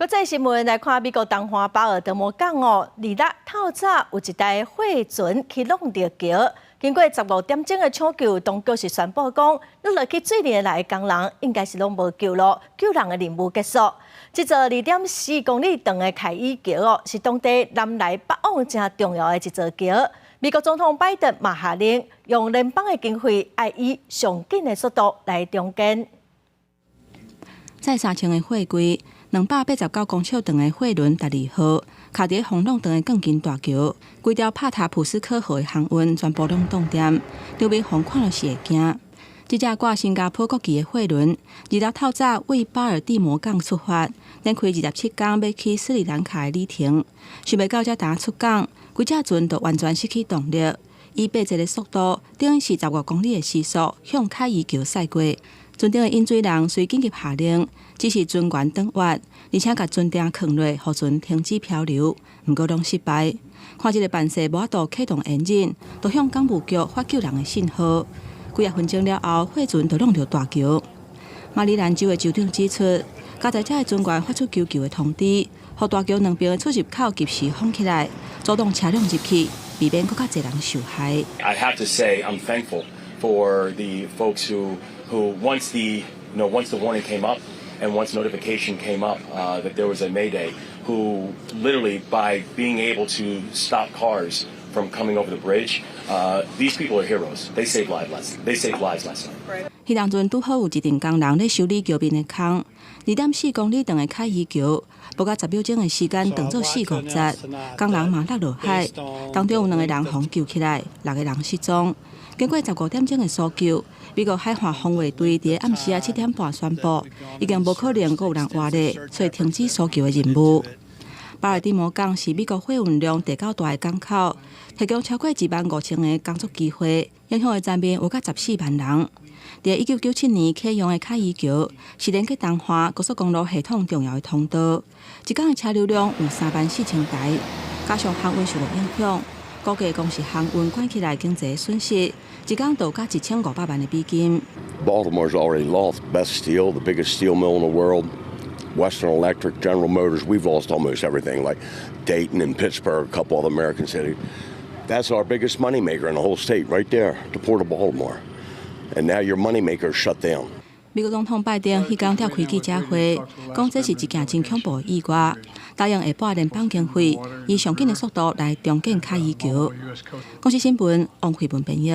国际新闻来看，美国东方巴尔的摩港2日透早有一台货船去弄着桥，经过15点钟的抢救，当局是宣布讲，落落去水里来的工人应该是拢无救了，救人的任务结束。这座2.4公里长的凯伊桥是当地南来北往正重要的一座桥。美国总统拜登嘛下令，用联邦的经费，爱以上紧的速度来重建。载3,000个货柜。289公尺长的货轮12号，卡伫风浪长的钢筋大桥，规条帕塔普斯克号的航运全部拢冻点，周边风看了是会惊。这只挂新加坡国旗的货轮，2日透早为巴尔的摩港出发，连开27天要去斯里兰卡的旅程。想要到这呾出港，规只船就完全失去动力，以8节的速度，等于是15公里的时速向凯伊桥驶过。船顶的引水人虽紧急下令，只是船员转弯，而且把船顶扛落，互船停止漂流，不过拢失败。看这个办事无法度启动引擎，就向港务局发救人的信号。几啊分钟了后，货船就弄到大桥。马里兰州的州长指出，加在这的船员发出求救的通知，互大桥两边的出入口及时封起来，阻挡车辆入去，避免更加侪人受害。I have to say I'm thankful for the folks who once the warning came up and once notification came up that there was a mayday, who literally by being able to stop cars from coming over the bridge, these people are heroes. They saved lives. They saved lives last night. 迄当阵拄好有一阵工人咧修理桥面的坑，2.4公里长的凯伊桥，不到10秒钟的时间，长做4-5节，工人嘛落落海，当中有2个人互救起来，6个人失踪。经过15点钟的搜救，美国海岸防卫队伫暗时7点半宣布，已经无可能再有人活咧，所以停止搜救的任务。巴尔的摩港是美国货运量第9大的港口，提供超过25000个工作机会，影响的层面有达14万人。在1997年启用的凯伊桥是连接东华高速公路系统重要的通道，一天的车流量有34000台，加上航运受到影响，估计光是航运关起来经济损失，一天就加1500万的美金。Baltimore's already lost best steel, the biggest steel mill in the world. Western Electric, General Motors, we've lost almost everything, like Dayton and Pittsburgh, a couple other American cities. That's our biggest moneymaker in the whole state, right there, the Port of Baltimore. And now your moneymaker's shut down. 美国总统拜登迄天召开记者会，讲这是一件真恐怖的意外，答应下拨联邦经费，以上紧的速度来重建凯伊桥。公司新闻王慧文编译。